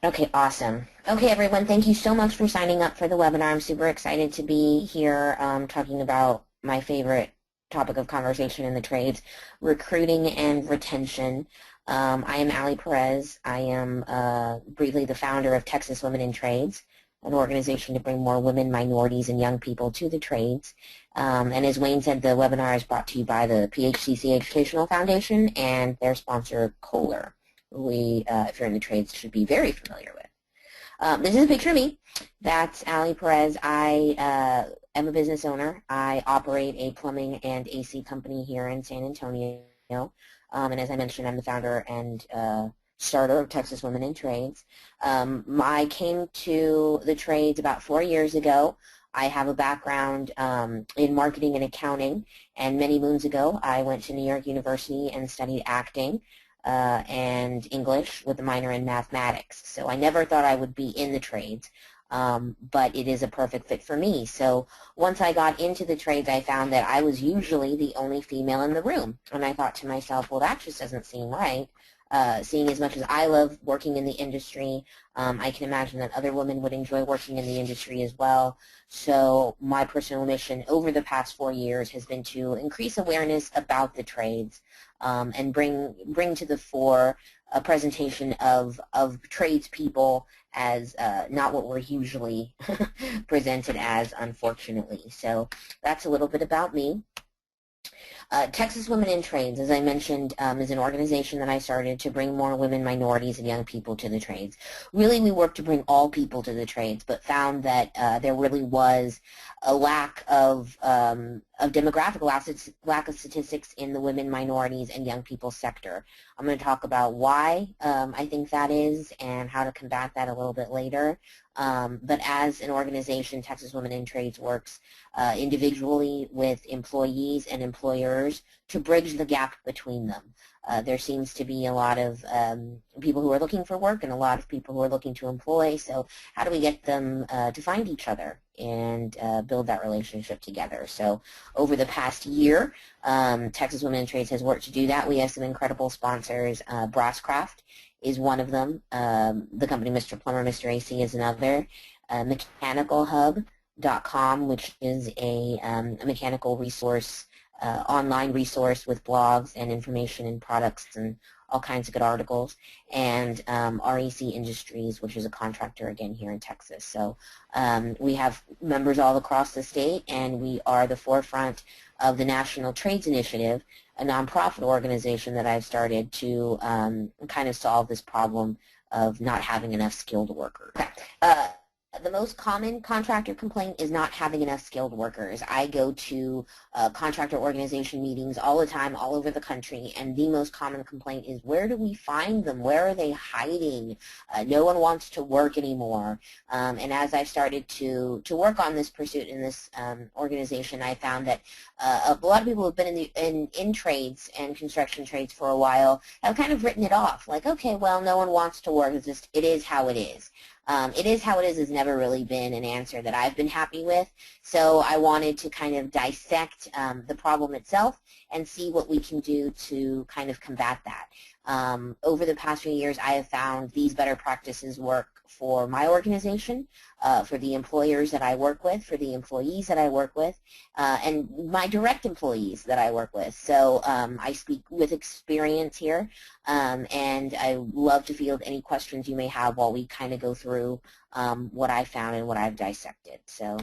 Okay, awesome. Okay, everyone, thank you so much for signing up for the webinar. I'm super excited to be here talking about my favorite topic of conversation in the trades, recruiting and retention. I am Allie Perez. I am briefly the founder of Texas Women in Trades, an organization to bring more women, minorities, and young people to the trades. And as Wayne said, the webinar is brought to you by the PHCC Educational Foundation and their sponsor, Kohler. If you're in the trades, should be very familiar with. This is a picture of me. That's Allie Perez. I am a business owner. I operate a plumbing and AC company here in San Antonio. And as I mentioned, I'm the founder and starter of Texas Women in Trades. I came to the trades about 4 years ago. I have a background in marketing and accounting, and many moons ago I went to New York University and studied acting and English with a minor in mathematics. So I never thought I would be in the trades, but it is a perfect fit for me. So once I got into the trades, I found that I was usually the only female in the room. And I thought to myself, well, that just doesn't seem right. Seeing as much as I love working in the industry, I can imagine that other women would enjoy working in the industry as well. So my personal mission over the past 4 years has been to increase awareness about the trades and bring to the fore a presentation of tradespeople as not what we're usually presented as, unfortunately. So that's a little bit about me. Texas Women in Trades, as I mentioned, is an organization that I started to bring more women, minorities, and young people to the trades. Really, we work to bring all people to the trades, but found that there really was a lack of demographic lack of statistics in the women, minorities, and young people sector. I'm going to talk about why I think that is and how to combat that a little bit later. But as an organization, Texas Women in Trades works individually with employees and employers to bridge the gap between them. There seems to be a lot of people who are looking for work and a lot of people who are looking to employ, so how do we get them to find each other and build that relationship together? So over the past year, Texas Women in Trades has worked to do that. We have some incredible sponsors. Brasscraft is one of them. The company Mr. Plumber, Mr. AC is another. Mechanicalhub.com, which is a mechanical resource, online resource with blogs and information and products and all kinds of good articles, and REC Industries, which is a contractor again here in Texas. So we have members all across the state, and we are the forefront of the National Trades Initiative, a nonprofit organization that I've started to kind of solve this problem of not having enough skilled workers. The most common contractor complaint is not having enough skilled workers. I go to contractor organization meetings all the time, all over the country, and the most common complaint is, where do we find them? Where are they hiding? No one wants to work anymore. And as I started to work on this pursuit in this organization, I found that a lot of people who have been in trades and construction trades for a while have kind of written it off, like, okay, well, no one wants to work. It's just, it is how it is. It is how it is has never really been an answer that I've been happy with, so I wanted to kind of dissect the problem itself and see what we can do to kind of combat that. Over the past few years, I have found these better practices work for my organization, for the employers that I work with, for the employees that I work with, and my direct employees that I work with. So I speak with experience here, and I love to field any questions you may have while we kind of go through what I found and what I've dissected. So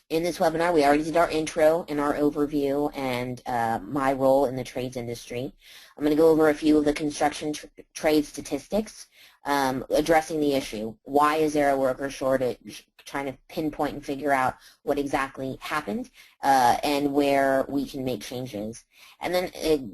in this webinar, we already did our intro and our overview and my role in the trades industry. I'm going to go over a few of the construction trade statistics addressing the issue. Why is there a worker shortage? Trying to pinpoint and figure out what exactly happened and where we can make changes. And then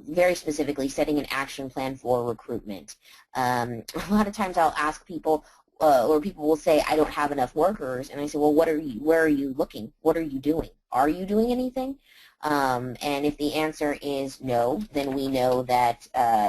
very specifically, setting an action plan for recruitment. A lot of times I'll ask people, or people will say, I don't have enough workers, and I say, well, where are you looking? What are you doing? Are you doing anything? And if the answer is no, then we know that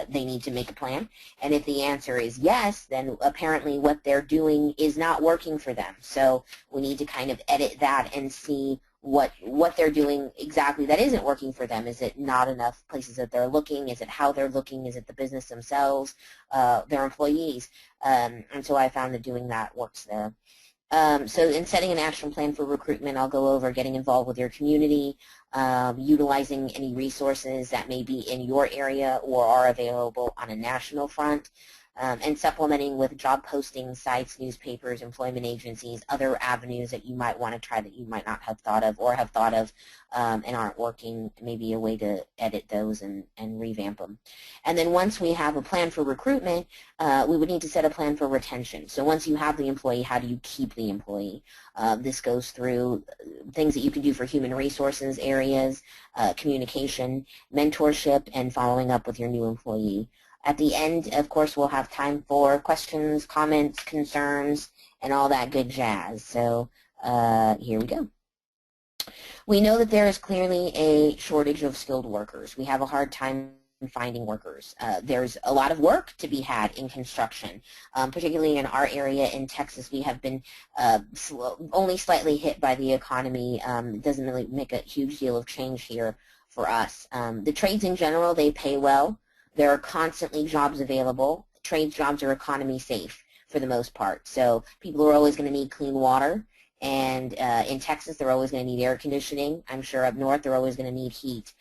they need to make a plan. And if the answer is yes, then apparently what they're doing is not working for them. So we need to kind of edit that and see what they're doing exactly that isn't working for them. Is it not enough places that they're looking? Is it how they're looking? Is it the business themselves, their employees? And so I found that doing that works there. So in setting an action plan for recruitment, I'll go over getting involved with your community, utilizing any resources that may be in your area or are available on a national front, and supplementing with job posting sites, newspapers, employment agencies, other avenues that you might want to try that you might not have thought of or have thought of and aren't working, maybe a way to edit those and revamp them. And then once we have a plan for recruitment, we would need to set a plan for retention. So once you have the employee, how do you keep the employee? This goes through things that you can do for human resources areas, communication, mentorship, and following up with your new employee. At the end, of course, we'll have time for questions, comments, concerns, and all that good jazz. So here we go. We know that there is clearly a shortage of skilled workers. We have a hard time finding workers. There's a lot of work to be had in construction, particularly in our area in Texas. We have been only slightly hit by the economy. It doesn't really make a huge deal of change here for us. The trades in general, they pay well. There are constantly jobs available. Trades jobs are economy safe for the most part. So people are always going to need clean water. And in Texas, they're always going to need air conditioning. I'm sure up north, they're always going to need heat.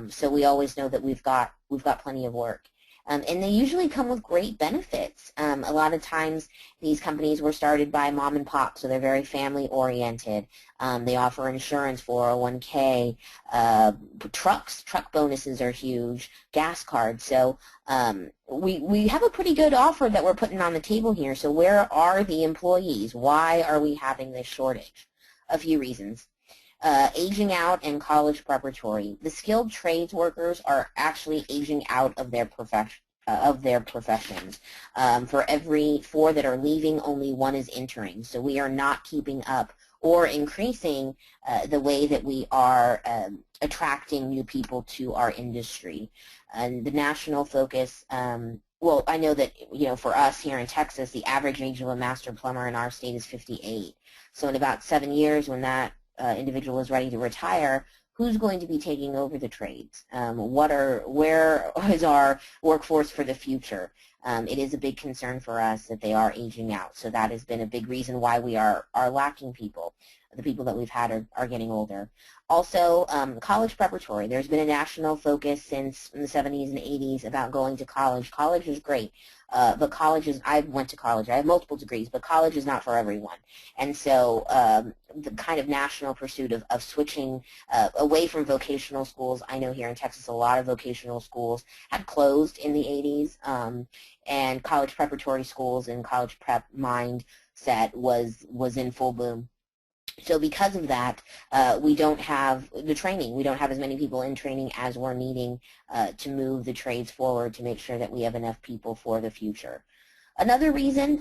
So we always know that we've got plenty of work. And they usually come with great benefits. A lot of times these companies were started by mom and pop, so they're very family oriented. They offer insurance, 401k, truck bonuses are huge, gas cards. So we have a pretty good offer that we're putting on the table here. So where are the employees? Why are we having this shortage? A few reasons. Aging out and college preparatory. The skilled trades workers are actually aging out of their professions. For every 4 that are leaving, only 1 is entering. So we are not keeping up or increasing the way that we are attracting new people to our industry. And the national focus, well, I know that, for us here in Texas, the average age of a master plumber in our state is 58. So in about 7 years, when that individual is ready to retire, who's going to be taking over the trades? Where is our workforce for the future? It is a big concern for us that they are aging out. So that has been a big reason why we are lacking people. The people that we've had are getting older. Also, college preparatory. There's been a national focus since the 70s and 80s about going to college. College is great, but I went to college. I have multiple degrees, but college is not for everyone. And so the kind of national pursuit of switching away from vocational schools. I know here in Texas a lot of vocational schools had closed in the 80s, and college preparatory schools and college prep mindset was in full boom. So because of that, we don't have the training. We don't have as many people in training as we're needing to move the trades forward to make sure that we have enough people for the future. Another reason,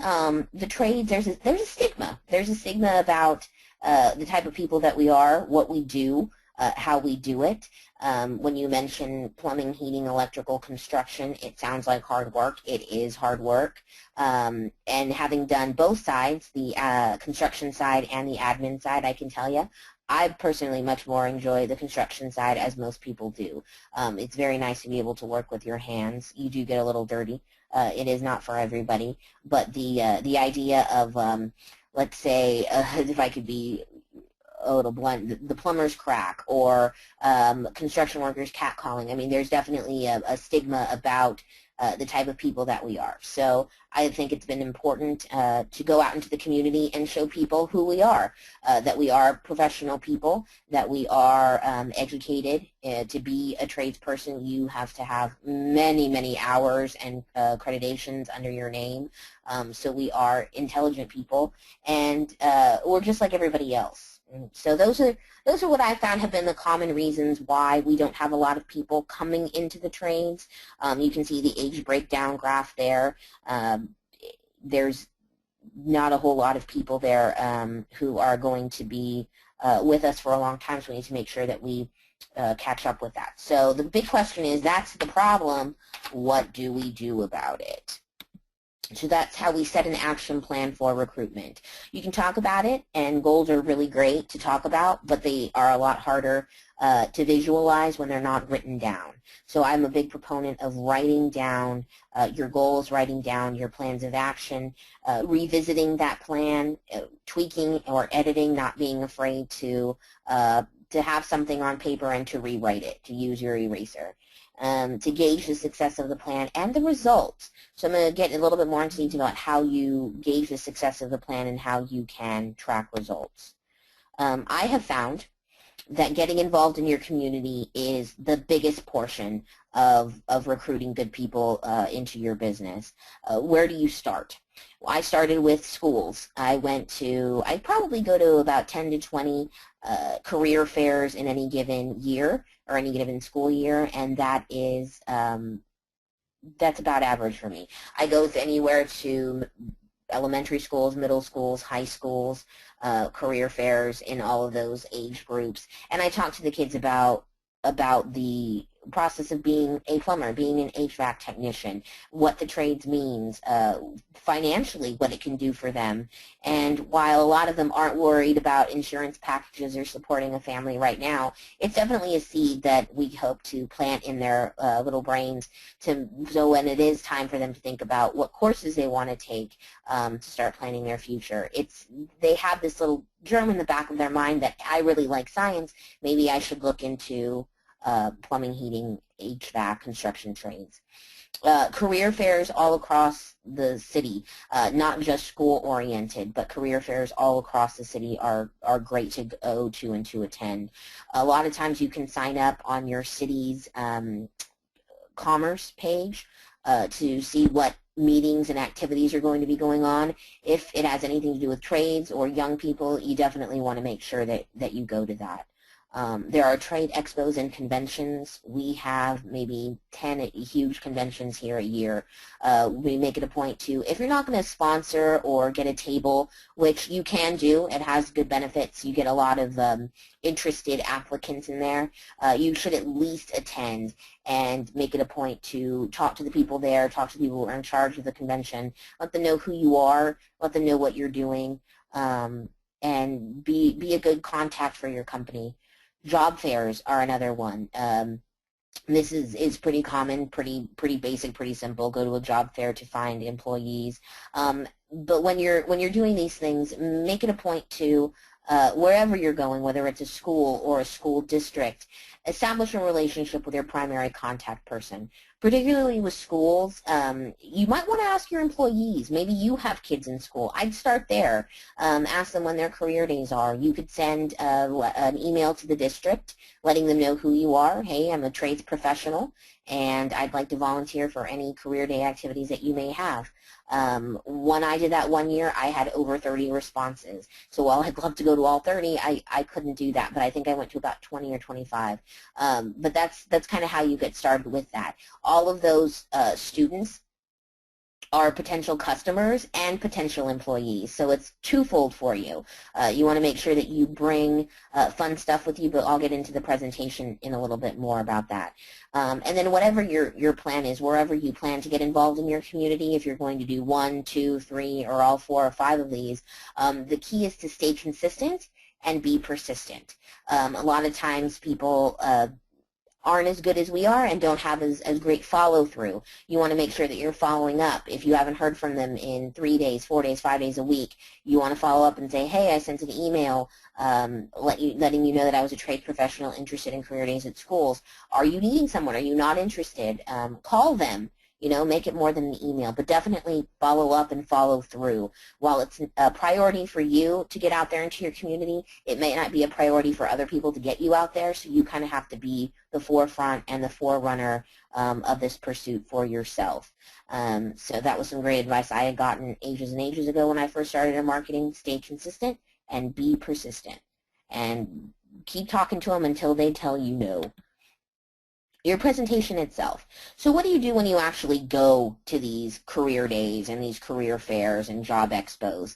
the trades, there's a stigma. There's a stigma about the type of people that we are, what we do, how we do it. When you mention plumbing, heating, electrical, construction, it sounds like hard work. It is hard work. And having done both sides, the construction side and the admin side, I can tell you, I personally much more enjoy the construction side, as most people do. It's very nice to be able to work with your hands. You do get a little dirty. It is not for everybody. But the idea of, let's say, if I could be a little blunt, the plumber's crack or construction workers catcalling. I mean, there's definitely a stigma about the type of people that we are. So I think it's been important to go out into the community and show people who we are, that we are professional people, that we are educated. To be a tradesperson, you have to have many, many hours and accreditations under your name. So we are intelligent people, and we're just like everybody else. So those are what I found have been the common reasons why we don't have a lot of people coming into the trades. You can see the age breakdown graph there. There's not a whole lot of people there who are going to be with us for a long time, so we need to make sure that we catch up with that. So the big question is, that's the problem. What do we do about it? So that's how we set an action plan for recruitment. You can talk about it, and goals are really great to talk about, but they are a lot harder to visualize when they're not written down. So I'm a big proponent of writing down your goals, writing down your plans of action, revisiting that plan, tweaking or editing, not being afraid to have something on paper and to rewrite it, to use your eraser. To gauge the success of the plan and the results. So I'm going to get a little bit more into detail about how you gauge the success of the plan and how you can track results. I have found that getting involved in your community is the biggest portion of recruiting good people into your business. Where do you start? Well, I started with schools. I probably go to about 10 to 20 career fairs in any given year or any given school year, and that's about average for me. I go anywhere to elementary schools, middle schools, high schools, career fairs in all of those age groups, and I talk to the kids about the process of being a plumber, being an HVAC technician, what the trades means, financially what it can do for them. And while a lot of them aren't worried about insurance packages or supporting a family right now, it's definitely a seed that we hope to plant in their little brains so when it is time for them to think about what courses they want to take to start planning their future, they have this little germ in the back of their mind that I really like science, maybe I should look into plumbing, heating, HVAC, construction trades. Career fairs all across the city, not just school-oriented, but career fairs all across the city are great to go to and to attend. A lot of times you can sign up on your city's commerce page to see what meetings and activities are going to be going on. If it has anything to do with trades or young people, you definitely want to make sure that you go to that. There are trade expos and conventions. We have maybe 10 huge conventions here a year. We make it a point to, if you're not going to sponsor or get a table, which you can do, it has good benefits. You get a lot of interested applicants in there. You should at least attend and make it a point to talk to the people there, talk to the people who are in charge of the convention, let them know who you are, let them know what you're doing, and be a good contact for your company. Job fairs are another one. This is pretty common, pretty basic, pretty simple. Go to a job fair to find employees. But when you're doing these things, make it a point to wherever you're going, whether it's a school or a school district, establish a relationship with your primary contact person. Particularly with schools, you might want to ask your employees. Maybe you have kids in school. I'd start there. Ask them when their career days are. You could send an email to the district letting them know who you are. Hey, I'm a trades professional, and I'd like to volunteer for any career day activities that you may have. When I did that one year, I had over 30 responses. So while I'd love to go to all 30, I couldn't do that, but I think I went to about 20 or 25. But that's kind of how you get started with that. All of those students are potential customers and potential employees, so it's twofold for you. You want to make sure that you bring fun stuff with you, but I'll get into the presentation in a little bit more about that. And then whatever your plan is, wherever you plan to get involved in your community, if you're going to do 1, 2, 3, or all 4 or 5 of these, the key is to stay consistent and be persistent. A lot of times people aren't as good as we are and don't have as great follow-through. You want to make sure that you're following up. If you haven't heard from them in 3 days, 4 days, 5 days a week, you want to follow up and say, hey, I sent an email letting you know that I was a trade professional interested in career days at schools. Are you needing someone? Are you not interested? Call them. You know, make it more than an email, but definitely follow up and follow through. While it's a priority for you to get out there into your community, it may not be a priority for other people to get you out there, so you kind of have to be the forefront and the forerunner of this pursuit for yourself. So that was some great advice I had gotten ages and ages ago when I first started in marketing. Stay consistent and be persistent. And keep talking to them until they tell you no. Your presentation itself. So what do you do when you actually go to these career days and these career fairs and job expos?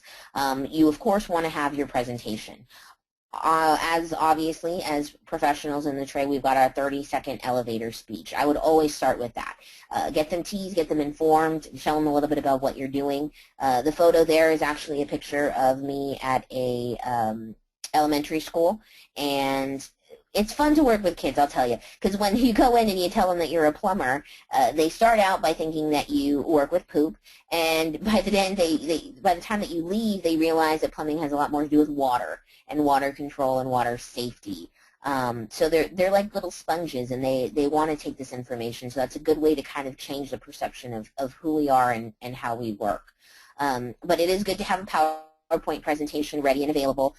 You, of course, want to have your presentation. as obviously as professionals in the trade, we've got our 30-second elevator speech. I would always start with that. Get them teased, get them informed, show them a little bit about what you're doing. The photo there is actually a picture of me at a elementary school, and it's fun to work with kids, I'll tell you, because when you go in and you tell them that you're a plumber, they start out by thinking that you work with poop, and by the end, by the time that you leave, they realize that plumbing has a lot more to do with water and water control and water safety. So they're like little sponges, and they want to take this information. So that's a good way to kind of change the perception of who we are and how we work. But it is good to have a PowerPoint presentation ready and available.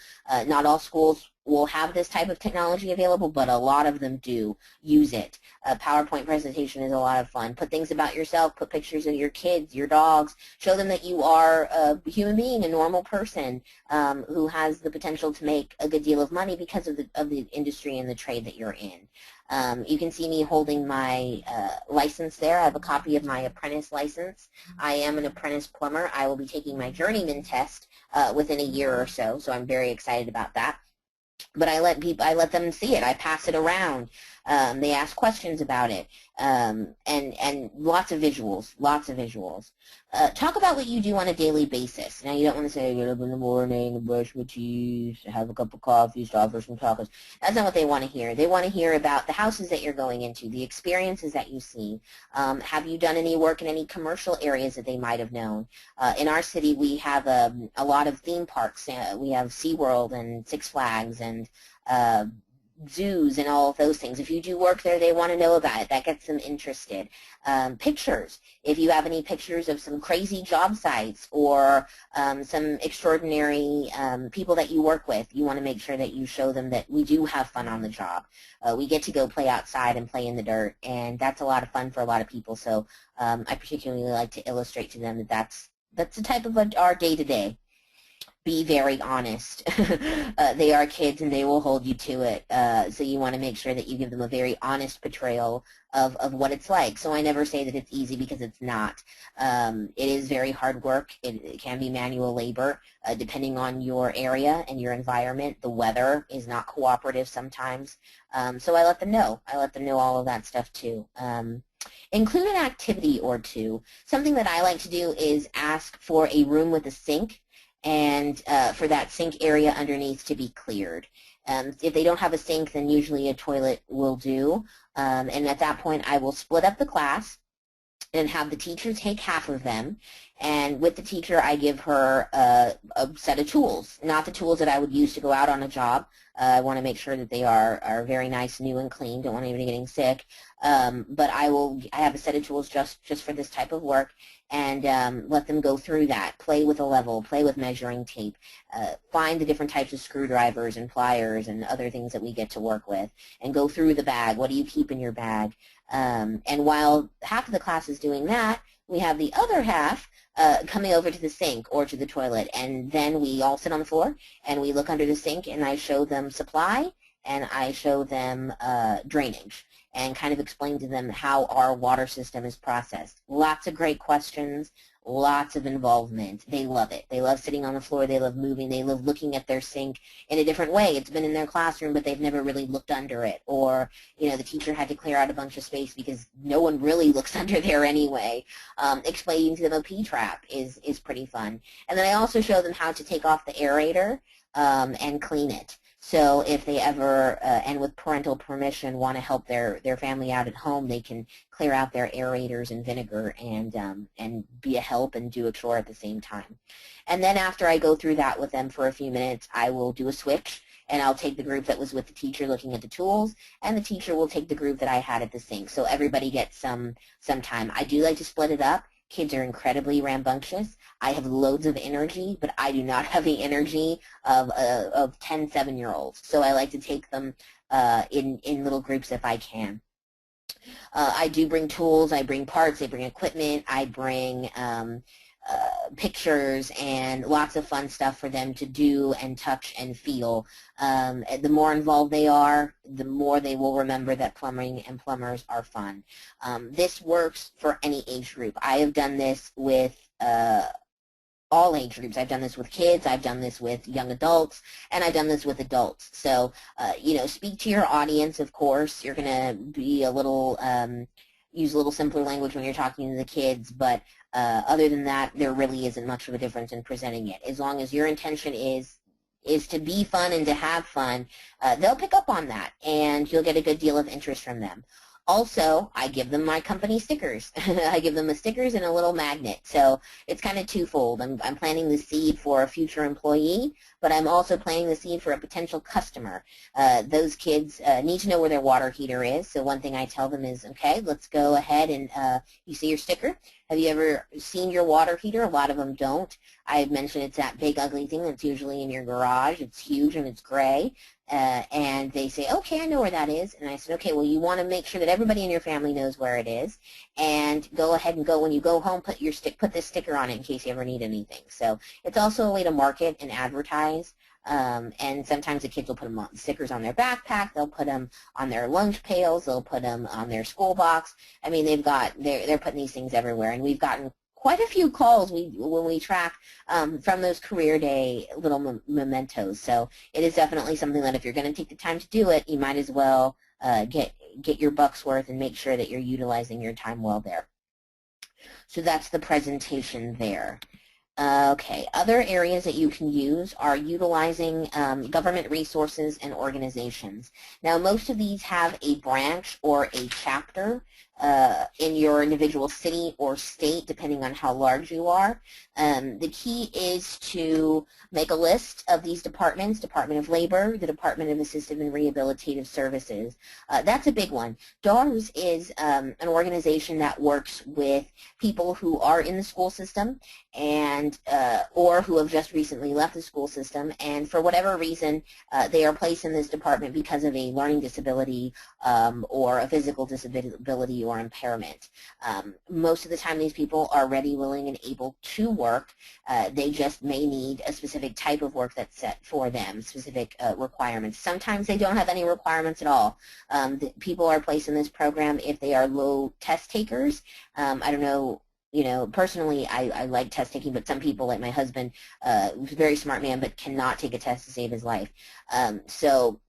Not all schools will have this type of technology available, but a lot of them do use it. A PowerPoint presentation is a lot of fun. Put things about yourself, put pictures of your kids, your dogs, show them that you are a human being, a normal person who has the potential to make a good deal of money because of the industry and the trade that you're in. You can see me holding my license there. I have a copy of my apprentice license. I am an apprentice plumber. I will be taking my journeyman test within a year or so, so I'm very excited about that. But I let them see it. I pass it around. They ask questions about it, and lots of visuals, lots of visuals. Talk about what you do on a daily basis. Now, you don't want to say, get up in the morning, brush my teeth, have a cup of coffee, stop for some tacos. That's not what they want to hear. They want to hear about the houses that you're going into, the experiences that you see. Have you done any work in any commercial areas that they might have known? In our city, we have a lot of theme parks. We have SeaWorld and Six Flags and zoos and all of those things. If you do work there, they want to know about it. That gets them interested. Pictures. If you have any pictures of some crazy job sites or some extraordinary people that you work with, you want to make sure that you show them that we do have fun on the job. We get to go play outside and play in the dirt, and that's a lot of fun for a lot of people. So I particularly like to illustrate to them that that's the type of our day-to-day. Be very honest. They are kids and they will hold you to it. So you want to make sure that you give them a very honest portrayal of what it's like. So I never say that it's easy, because it's not. It is very hard work. It can be manual labor depending on your area and your environment. The weather is not cooperative sometimes. So I let them know. I let them know all of that stuff too. Include an activity or two. Something that I like to do is ask for a room with a sink, and for that sink area underneath to be cleared. If they don't have a sink, then usually a toilet will do. And at that point, I will split up the class and have the teacher take half of them. And with the teacher, I give her a set of tools, not the tools that I would use to go out on a job. I want to make sure that they are very nice, new, and clean. Don't want anybody getting sick. But I have a set of tools just for this type of work, and let them go through that. Play with a level, play with measuring tape, find the different types of screwdrivers and pliers and other things that we get to work with, and go through the bag. What do you keep in your bag? And while half of the class is doing that, we have the other half coming over to the sink or to the toilet, and then we all sit on the floor and we look under the sink, and I show them supply and I show them drainage, and kind of explain to them how our water system is processed. Lots of great questions, lots of involvement. They love it. They love sitting on the floor. They love moving. They love looking at their sink in a different way. It's been in their classroom, but they've never really looked under it. Or, you know, the teacher had to clear out a bunch of space because no one really looks under there anyway. Explaining to them a P-trap is pretty fun. And then I also show them how to take off the aerator and clean it. So if they ever, and with parental permission, want to help their family out at home, they can clear out their aerators and vinegar and be a help and do a chore at the same time. And then after I go through that with them for a few minutes, I will do a switch, and I'll take the group that was with the teacher looking at the tools, and the teacher will take the group that I had at the sink. So everybody gets some time. I do like to split it up. Kids are incredibly rambunctious. I have loads of energy, but I do not have the energy of 10 7-year-olds. So I like to take them in little groups if I can. I do bring tools, I bring parts, I bring equipment, I bring pictures and lots of fun stuff for them to do and touch and feel. The more involved they are, the more they will remember that plumbing and plumbers are fun. This works for any age group. I have done this with all age groups. I've done this with kids, I've done this with young adults, and I've done this with adults. So, you know, speak to your audience, of course. You're going to be a little, use a little simpler language when you're talking to the kids, but other than that, there really isn't much of a difference in presenting it. As long as your intention is to be fun and to have fun, they'll pick up on that, and you'll get a good deal of interest from them. Also, I give them my company stickers. I give them the stickers and a little magnet. So it's kind of twofold. I'm planting the seed for a future employee, but I'm also planting the seed for a potential customer. Those kids need to know where their water heater is. So one thing I tell them is, okay, let's go ahead and you see your sticker. Have you ever seen your water heater? A lot of them don't. I mentioned it's that big ugly thing that's usually in your garage. It's huge and it's gray. And they say, okay, I know where that is. And I said, okay, well, you want to make sure that everybody in your family knows where it is. And go ahead and when you go home, put this sticker on it in case you ever need anything. So it's also a way to market and advertise. And sometimes the kids will put stickers on their backpack. They'll put them on their lunch pails. They'll put them on their school box. I mean, they're putting these things everywhere. And we've gotten quite a few calls when we track from those career day little mementos. So it is definitely something that if you're going to take the time to do it, you might as well get your buck's worth and make sure that you're utilizing your time well there. So that's the presentation there. Okay, other areas that you can use are utilizing government resources and organizations. Now, most of these have a branch or a chapter in your individual city or state, depending on how large you are. The key is to make a list of these departments: Department of Labor, the Department of Assistive and Rehabilitative Services. That's a big one. DARS is an organization that works with people who are in the school system and or who have just recently left the school system, and for whatever reason they are placed in this department because of a learning disability or a physical disability or impairment. Most of the time these people are ready, willing, and able to work. They just may need a specific type of work that's set for them, specific requirements. Sometimes they don't have any requirements at all. People are placed in this program if they are low test takers. I don't know, you know, personally, I like test taking, but some people, like my husband, who's a very smart man, but cannot take a test to save his life. So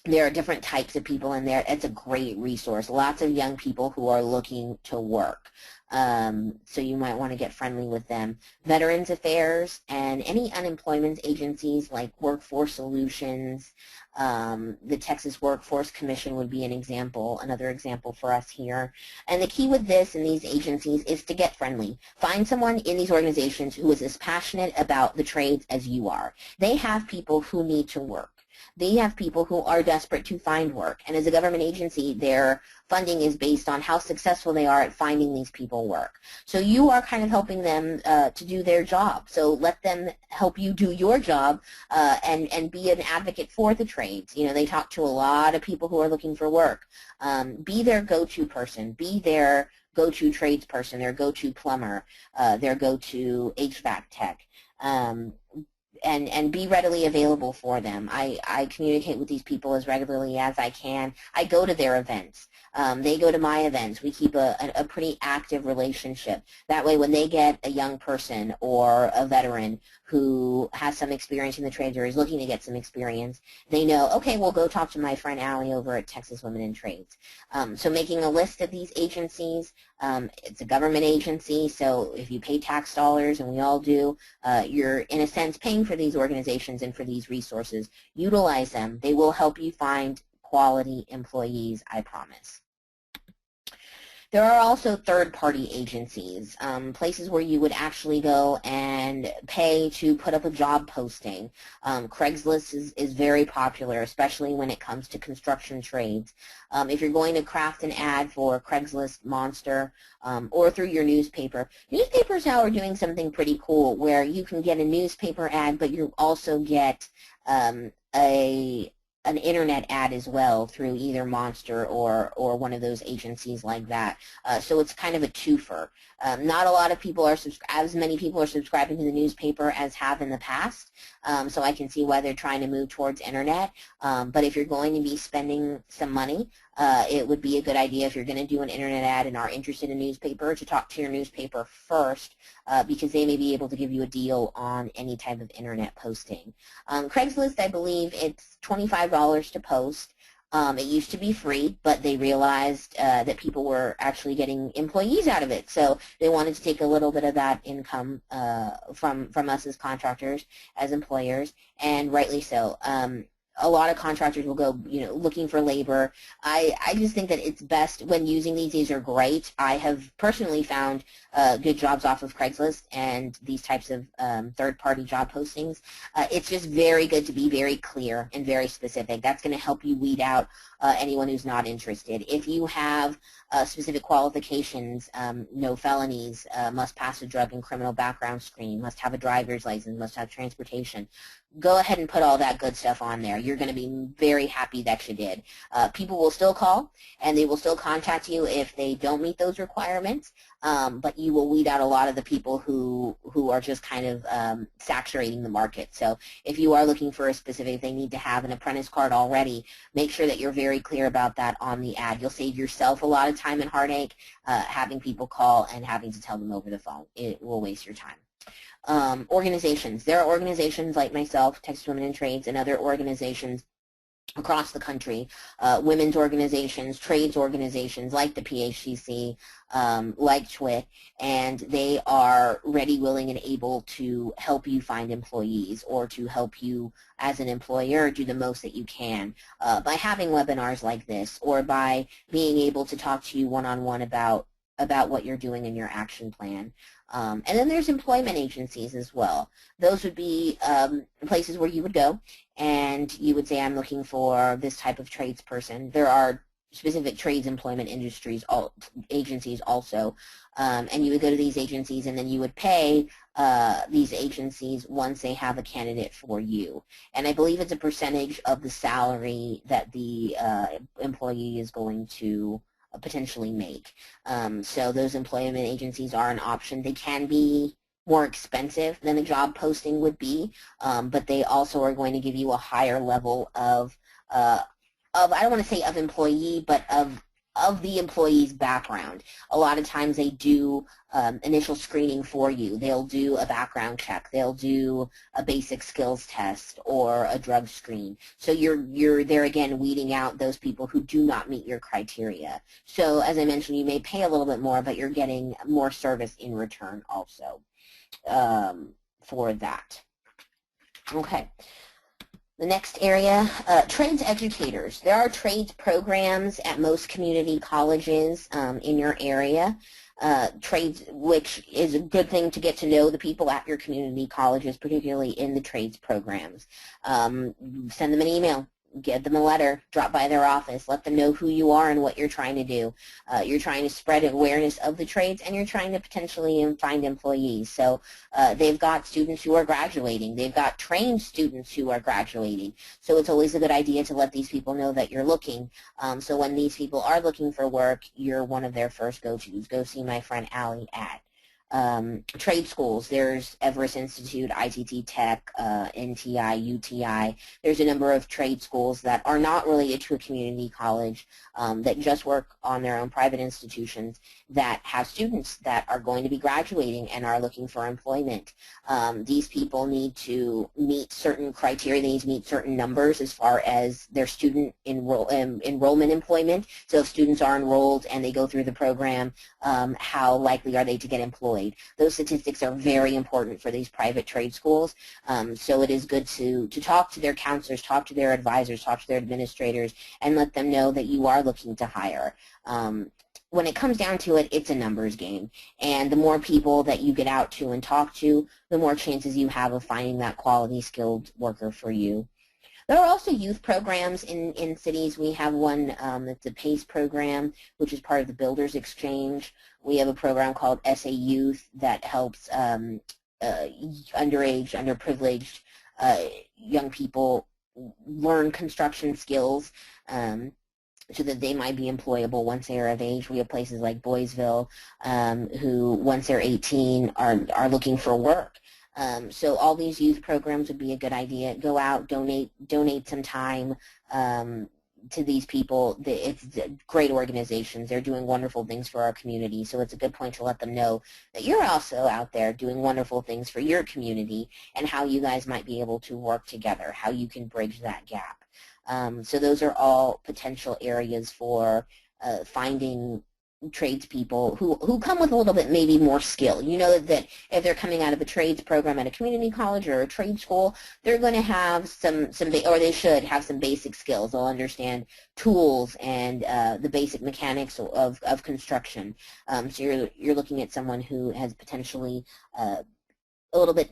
there are different types of people in there. It's a great resource. Lots of young people who are looking to work. So you might want to get friendly with them. Veterans Affairs and any unemployment agencies like Workforce Solutions, the Texas Workforce Commission would be an example, another example for us here. And the key with this and these agencies is to get friendly. Find someone in these organizations who is as passionate about the trades as you are. They have people who need to work. They have people who are desperate to find work, and as a government agency, their funding is based on how successful they are at finding these people work. So you are kind of helping them to do their job. So let them help you do your job and be an advocate for the trades. You know, they talk to a lot of people who are looking for work. Be their go-to person. Be their go-to tradesperson, their go-to plumber, their go-to HVAC tech. And be readily available for them. I communicate with these people as regularly as I can. I go to their events. They go to my events. We keep a pretty active relationship. That way when they get a young person or a veteran who has some experience in the trades or is looking to get some experience, they know, okay, we'll go talk to my friend Allie over at Texas Women in Trades. So making a list of these agencies, it's a government agency, so if you pay tax dollars, and we all do, you're in a sense paying for these organizations and for these resources. Utilize them. They will help you find quality employees, I promise. There are also third-party agencies, places where you would actually go and pay to put up a job posting. Craigslist is very popular, especially when it comes to construction trades. If you're going to craft an ad for Craigslist, Monster, or through your newspaper, newspapers now are doing something pretty cool where you can get a newspaper ad, but you also get an internet ad as well through either Monster or one of those agencies like that. So it's kind of a twofer. Not a lot of people are as many people are subscribing to the newspaper as have in the past. So I can see why they're trying to move towards internet. But if you're going to be spending some money, it would be a good idea if you're going to do an internet ad and are interested in a newspaper to talk to your newspaper first, because they may be able to give you a deal on any type of internet posting. Craigslist, I believe it's $25 to post. It used to be free, but they realized that people were actually getting employees out of it, so they wanted to take a little bit of that income from us as contractors, as employers, and rightly so. A lot of contractors will go, looking for labor. I just think that it's best when using these. These are great. I have personally found good jobs off of Craigslist and these types of third-party job postings. It's just very good to be very clear and very specific. That's going to help you weed out anyone who's not interested. If you have specific qualifications, no felonies, must pass a drug and criminal background screen, must have a driver's license, must have transportation, go ahead and put all that good stuff on there. You're going to be very happy that you did. People will still call, and they will still contact you if they don't meet those requirements, but you will weed out a lot of the people who are just kind of saturating the market. So if you are looking for a specific, they need to have an apprentice card already, make sure that you're very clear about that on the ad. You'll save yourself a lot of time and heartache having people call and having to tell them over the phone. It will waste your time. Organizations. There are organizations like myself, Texas Women in Trades, and other organizations across the country, women's organizations, trades organizations like the PHCC, like TWIT, and they are ready, willing, and able to help you find employees or to help you as an employer do the most that you can by having webinars like this or by being able to talk to you one-on-one about what you're doing in your action plan. And then there's employment agencies as well. Those would be places where you would go and you would say, I'm looking for this type of tradesperson. There are specific trades employment agencies also. And you would go to these agencies and then you would pay these agencies once they have a candidate for you. And I believe it's a percentage of the salary that the employee is going to potentially make. So those employment agencies are an option. They can be more expensive than a job posting would be, but they also are going to give you a higher level of I don't want to say of employee, but of the employee's background. A lot of times they do initial screening for you. They'll do a background check. They'll do a basic skills test or a drug screen. So you're there again weeding out those people who do not meet your criteria. So as I mentioned, you may pay a little bit more, but you're getting more service in return also for that. Okay. The next area, trades educators. There are trades programs at most community colleges in your area. Trades, which is a good thing to get to know the people at your community colleges, particularly in the trades programs. Send them an email. Give them a letter, drop by their office, let them know who you are and what you're trying to do. You're trying to spread awareness of the trades, and you're trying to potentially find employees. So they've got students who are graduating. They've got trained students who are graduating. So it's always a good idea to let these people know that you're looking. So when these people are looking for work, you're one of their first go-tos. Go see my friend Allie at. Trade schools, there's Everest Institute, ITT Tech, NTI, UTI. There's a number of trade schools that are not related to a community college that just work on their own private institutions that have students that are going to be graduating and are looking for employment. These people need to meet certain criteria. They need to meet certain numbers as far as their student enrollment employment. So if students are enrolled and they go through the program, how likely are they to get employed? Those statistics are very important for these private trade schools. So it is good to talk to their counselors, talk to their advisors, talk to their administrators, and let them know that you are looking to hire. When it comes down to it, it's a numbers game. And the more people that you get out to and talk to, the more chances you have of finding that quality skilled worker for you. There are also youth programs in cities. We have one that's a PACE program, which is part of the Builders Exchange. We have a program called SA Youth that helps underage, underprivileged young people learn construction skills so that they might be employable once they are of age. We have places like Boysville who, once they're 18, are looking for work. So all these youth programs would be a good idea. Go out, donate some time, to these people, it's great organizations. They're doing wonderful things for our community, so it's a good point to let them know that you're also out there doing wonderful things for your community and how you guys might be able to work together, how you can bridge that gap. So those are all potential areas for finding tradespeople who come with a little bit maybe more skill. You know that if they're coming out of a trades program at a community college or a trade school, they're going to have or they should have some basic skills. They'll understand tools and the basic mechanics of construction. So you're looking at someone who has potentially a little bit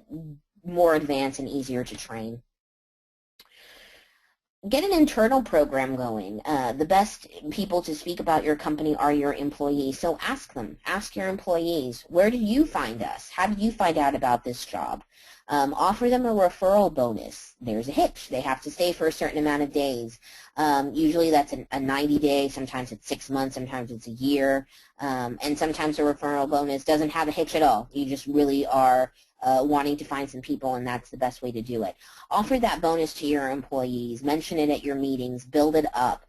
more advanced and easier to train. Get an internal program going. The best people to speak about your company are your employees. So ask them. Ask your employees, where did you find us? How did you find out about this job? Offer them a referral bonus. There's a hitch. They have to stay for a certain amount of days. Usually that's a 90-day. Sometimes it's 6 months. Sometimes it's a year. And sometimes a referral bonus doesn't have a hitch at all. You just really are wanting to find some people, and that's the best way to do it. Offer that bonus to your employees. Mention it at your meetings. Build it up.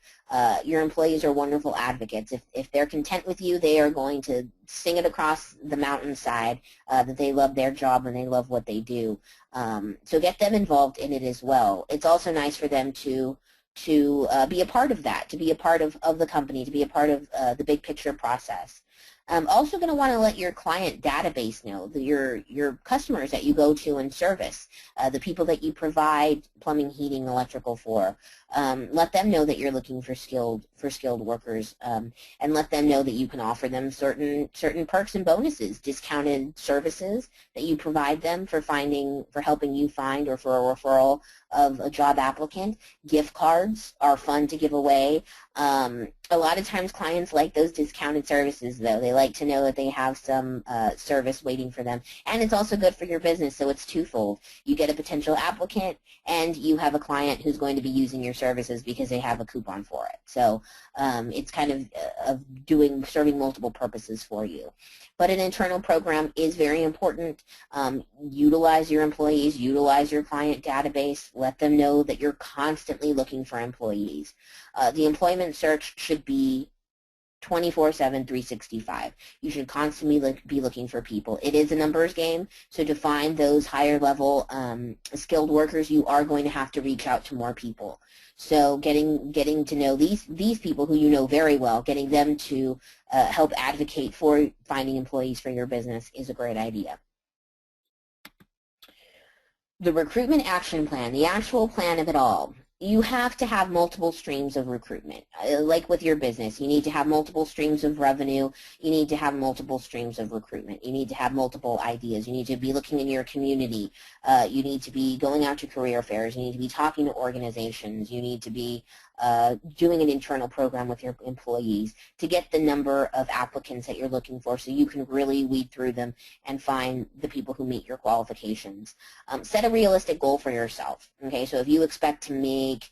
Your employees are wonderful advocates. If they're content with you, they are going to sing it across the mountainside that they love their job and they love what they do. So get them involved in it as well. It's also nice for them to be a part of that, to be a part of the company, to be a part of the big picture process. Also going to want to let your client database know, your customers that you go to and service, the people that you provide plumbing, heating, electrical for. Let them know that you're looking for skilled workers, and let them know that you can offer them certain perks and bonuses, discounted services that you provide them for helping you find or for a referral of a job applicant. Gift cards are fun to give away. A lot of times clients like those discounted services, though. They like to know that they have some service waiting for them. And it's also good for your business, so it's twofold. You get a potential applicant, and you have a client who's going to be using your services because they have a coupon for it. So it's kind of serving multiple purposes for you. But an internal program is very important. Utilize your employees, utilize your client database. Let them know that you're constantly looking for employees. The employment search should be 24/7, 365. You should constantly be looking for people. It is a numbers game, so to find those higher level skilled workers, you are going to have to reach out to more people. So getting to know these people who you know very well, getting them to help advocate for finding employees for your business is a great idea. The recruitment action plan, the actual plan of it all. You have to have multiple streams of recruitment. Like with your business, you need to have multiple streams of revenue. You need to have multiple streams of recruitment. You need to have multiple ideas. You need to be looking in your community. You need to be going out to career fairs. You need to be talking to organizations. You need to be doing an internal program with your employees to get the number of applicants that you're looking for so you can really weed through them and find the people who meet your qualifications. Set a realistic goal for yourself. Okay, so if you expect to make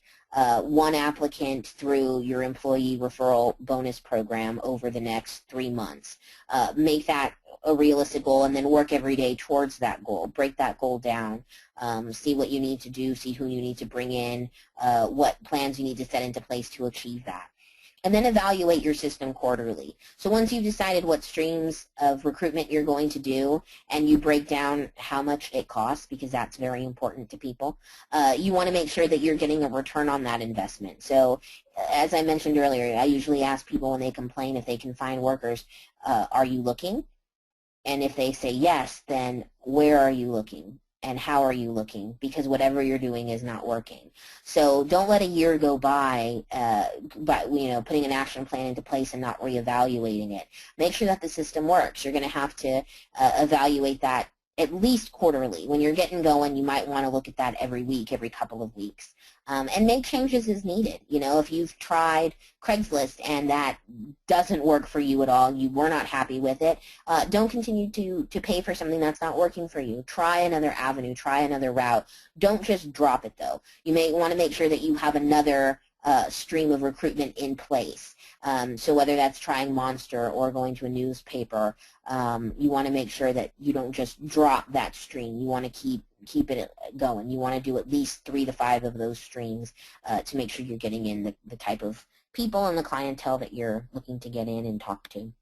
one applicant through your employee referral bonus program over the next 3 months, make that a realistic goal and then work every day towards that goal. Break that goal down. See what you need to do, see who you need to bring in, what plans you need to set into place to achieve that. And then evaluate your system quarterly. So once you've decided what streams of recruitment you're going to do and you break down how much it costs, because that's very important to people, you want to make sure that you're getting a return on that investment. So as I mentioned earlier, I usually ask people when they complain if they can find workers, are you looking? And if they say yes, then where are you looking? And how are you looking? Because whatever you're doing is not working. So don't let a year go by, putting an action plan into place and not reevaluating it. Make sure that the system works. You're going to have to evaluate that at least quarterly. When you're getting going, you might want to look at that every week, every couple of weeks, and make changes as needed. You know, if you've tried Craigslist and that doesn't work for you at all, you were not happy with it, don't continue to pay for something that's not working for you. Try another avenue, try another route. Don't just drop it, though. You may want to make sure that you have another stream of recruitment in place. So whether that's trying Monster or going to a newspaper, you want to make sure that you don't just drop that stream. You want to keep it going. You want to do at least 3 to 5 of those streams to make sure you're getting in the type of people and the clientele that you're looking to get in and talk to.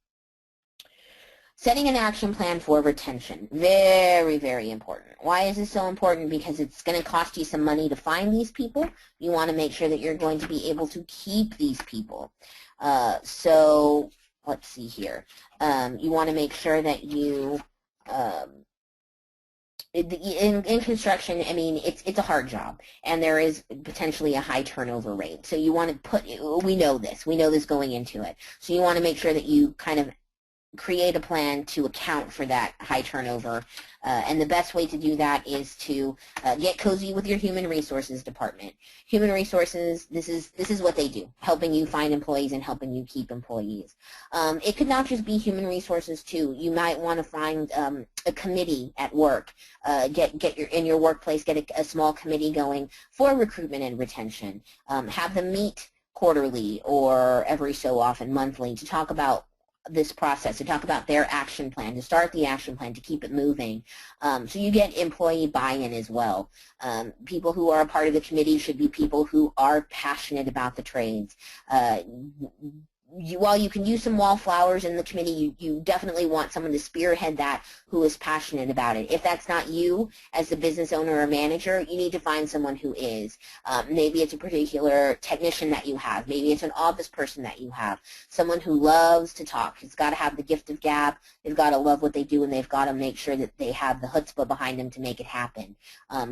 Setting an action plan for retention, very, very important. Why is this so important? Because it's going to cost you some money to find these people. You want to make sure that you're going to be able to keep these people. So let's see here. You want to make sure that you, in construction, I mean, it's a hard job, and there is potentially a high turnover rate. So you want to we know this going into it. So you want to make sure that you kind of create a plan to account for that high turnover, and the best way to do that is to get cozy with your human resources department. Human resources, this is what they do, helping you find employees and helping you keep employees. It could not just be human resources too. You might want to find a committee at work, in your workplace, get a small committee going for recruitment and retention. Have them meet quarterly or every so often, monthly, to talk about this process, to talk about their action plan, to start the action plan, to keep it moving. So you get employee buy-in as well. People who are a part of the committee should be people who are passionate about the trades. While you can use some wallflowers in the committee, you definitely want someone to spearhead that who is passionate about it. If that's not you as the business owner or manager, you need to find someone who is. Maybe it's a particular technician that you have. Maybe it's an office person that you have. Someone who loves to talk. It's got to have the gift of gab. They've got to love what they do, and they've got to make sure that they have the chutzpah behind them to make it happen.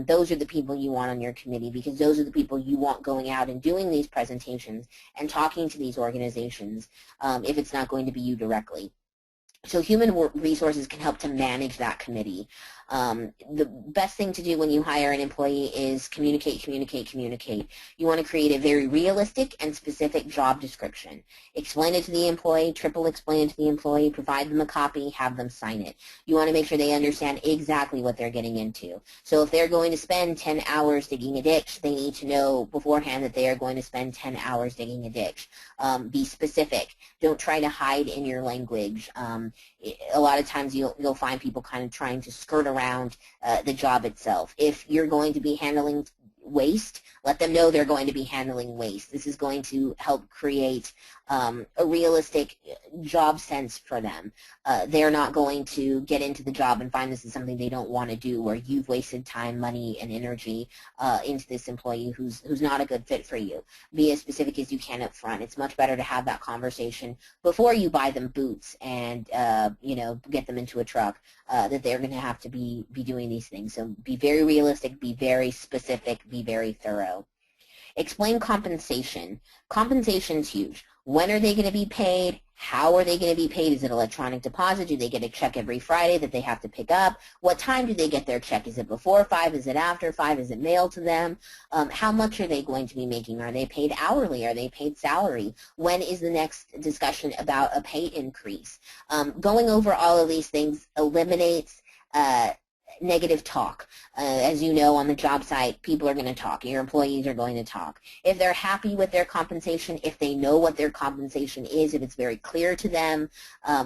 Those are the people you want on your committee, because those are the people you want going out and doing these presentations and talking to these organizations. If it's not going to be you directly. So human resources can help to manage that committee. The best thing to do when you hire an employee is communicate, communicate, communicate. You want to create a very realistic and specific job description. Explain it to the employee, triple explain it to the employee, provide them a copy, have them sign it. You want to make sure they understand exactly what they're getting into. So if they're going to spend 10 hours digging a ditch, they need to know beforehand that they are going to spend 10 hours digging a ditch. Be specific. Don't try to hide in your language. A lot of times you'll find people kind of trying to skirt around the job itself. If you're going to be handling waste, let them know they're going to be handling waste. This is going to help create a realistic job sense for them. They're not going to get into the job and find this is something they don't want to do, or you've wasted time, money, and energy into this employee who's not a good fit for you. Be as specific as you can up front. It's much better to have that conversation before you buy them boots and get them into a truck, that they're going to have to be doing these things. So be very realistic, be very specific, be very thorough. Explain compensation. Compensation is huge. When are they going to be paid? How are they going to be paid? Is it electronic deposit? Do they get a check every Friday that they have to pick up? What time do they get their check? Is it before 5? Is it after 5? Is it mailed to them? How much are they going to be making? Are they paid hourly? Are they paid salary? When is the next discussion about a pay increase? Going over all of these things eliminates negative talk. As you know, on the job site, people are going to talk. Your employees are going to talk. If they're happy with their compensation, if they know what their compensation is, if it's very clear to them,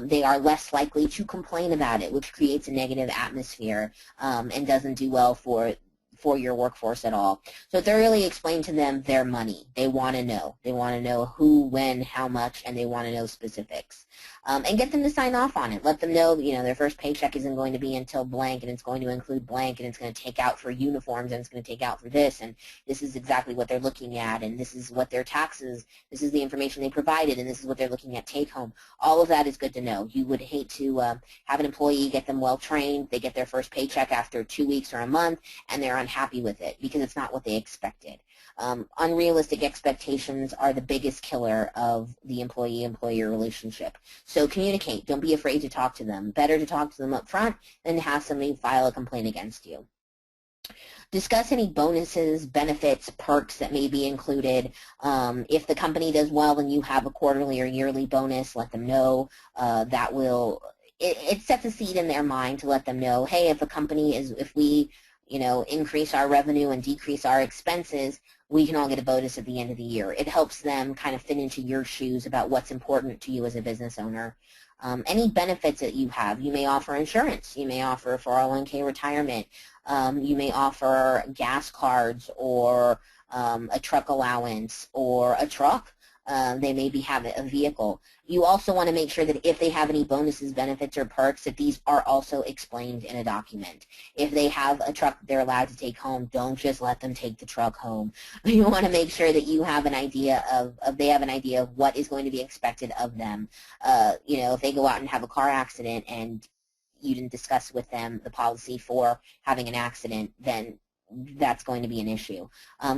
they are less likely to complain about it, which creates a negative atmosphere and doesn't do well for your workforce at all. So thoroughly explain to them their money. They want to know. They want to know who, when, how much, and they want to know specifics. And get them to sign off on it. Let them know, their first paycheck isn't going to be until blank, and it's going to include blank, and it's going to take out for uniforms, and it's going to take out for this, and this is exactly what they're looking at, and this is what their taxes, this is the information they provided, and this is what they're looking at take home. All of that is good to know. You would hate to have an employee, get them well trained, they get their first paycheck after 2 weeks or a month, and they're unhappy with it because it's not what they expected. Unrealistic expectations are the biggest killer of the employee-employer relationship. So communicate. Don't be afraid to talk to them. Better to talk to them up front than to have somebody file a complaint against you. Discuss any bonuses, benefits, perks that may be included. If the company does well and you have a quarterly or yearly bonus, let them know. That will, it sets a seed in their mind to let them know, hey, if we increase our revenue and decrease our expenses, we can all get a bonus at the end of the year. It helps them kind of fit into your shoes about what's important to you as a business owner. Any benefits that you have, you may offer insurance, you may offer 401k retirement, you may offer gas cards or a truck allowance or a truck. They maybe have a vehicle. You also want to make sure that if they have any bonuses, benefits, or perks, that these are also explained in a document. If they have a truck that they're allowed to take home, don't just let them take the truck home. You want to make sure that you have an idea they have an idea of what is going to be expected of them. You know, if they go out and have a car accident and you didn't discuss with them the policy for having an accident, then that's going to be an issue.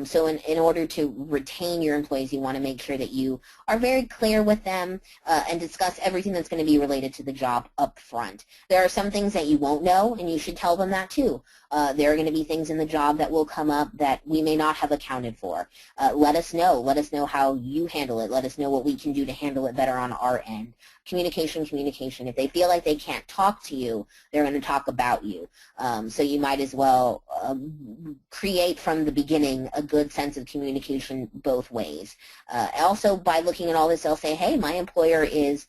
So in order to retain your employees, you want to make sure that you are very clear with them and discuss everything that's going to be related to the job up front. There are some things that you won't know, and you should tell them that too. There are going to be things in the job that will come up that we may not have accounted for. Let us know. Let us know how you handle it. Let us know what we can do to handle it better on our end. Communication, communication. If they feel like they can't talk to you, they're going to talk about you. So you might as well create from the beginning a good sense of communication both ways. Also, by looking at all this, they'll say, hey, my employer is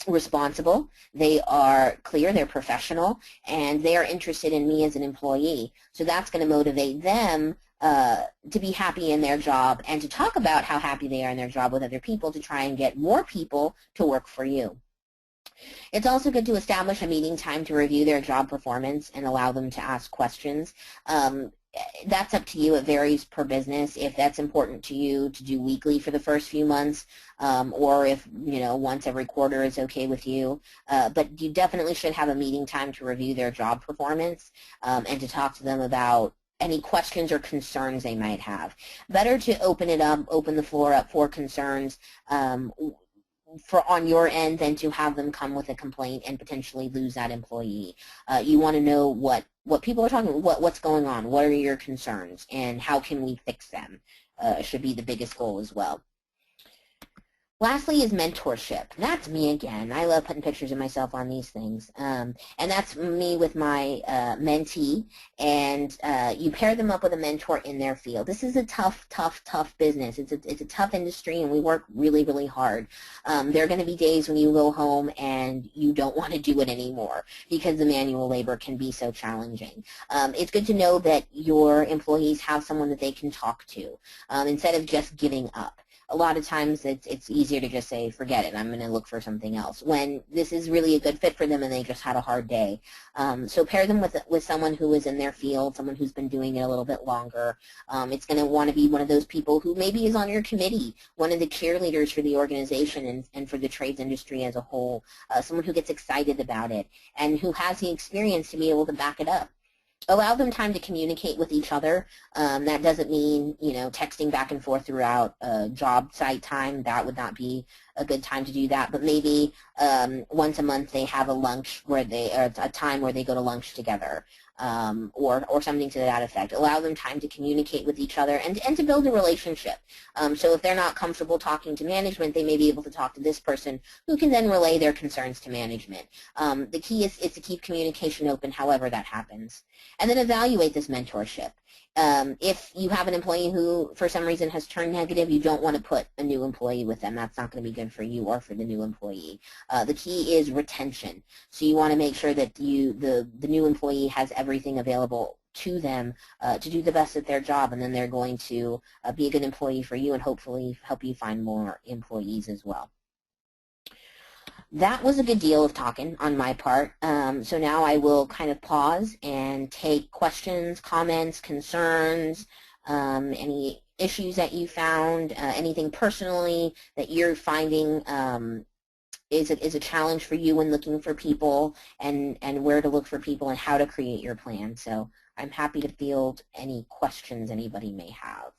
responsible, they are clear, they're professional, and they are interested in me as an employee. So that's going to motivate them to be happy in their job and to talk about how happy they are in their job with other people to try and get more people to work for you. It's also good to establish a meeting time to review their job performance and allow them to ask questions. That's up to you. It varies per business. If that's important to you to do weekly for the first few months, or if, you know, once every quarter is okay with you. But you definitely should have a meeting time to review their job performance and to talk to them about any questions or concerns they might have. Better to open the floor up for concerns on your end than to have them come with a complaint and potentially lose that employee. You want to know what people are talking about, what's going on, what are your concerns, and how can we fix them should be the biggest goal as well. Lastly is mentorship. That's me again. I love putting pictures of myself on these things. And that's me with my mentee, and you pair them up with a mentor in their field. This is a tough business. It's a tough industry, and we work really, really hard. There are going to be days when you go home and you don't want to do it anymore because the manual labor can be so challenging. It's good to know that your employees have someone that they can talk to instead of just giving up. A lot of times it's easier to just say, forget it, I'm going to look for something else, when this is really a good fit for them and they just had a hard day. So pair them with someone who is in their field, someone who's been doing it a little bit longer. It's going to want to be one of those people who maybe is on your committee, one of the cheerleaders for the organization and for the trades industry as a whole, someone who gets excited about it and who has the experience to be able to back it up. Allow them time to communicate with each other. That doesn't mean, you know, texting back and forth throughout job site time. That would not be a good time to do that. But maybe once a month they have a lunch or a time where they go to lunch together, or something to that effect. Allow them time to communicate with each other and to build a relationship. So if they're not comfortable talking to management, they may be able to talk to this person who can then relay their concerns to management. The key is to keep communication open however that happens. And then evaluate this mentorship. If you have an employee who, for some reason, has turned negative, you don't want to put a new employee with them. That's not going to be good for you or for the new employee. The key is retention. So you want to make sure that the new employee has everything available to them to do the best at their job, and then they're going to be a good employee for you and hopefully help you find more employees as well. That was a good deal of talking on my part. So now I will kind of pause and take questions, comments, concerns, any issues that you found, anything personally that you're finding is a challenge for you when looking for people, and where to look for people and how to create your plan. So I'm happy to field any questions anybody may have.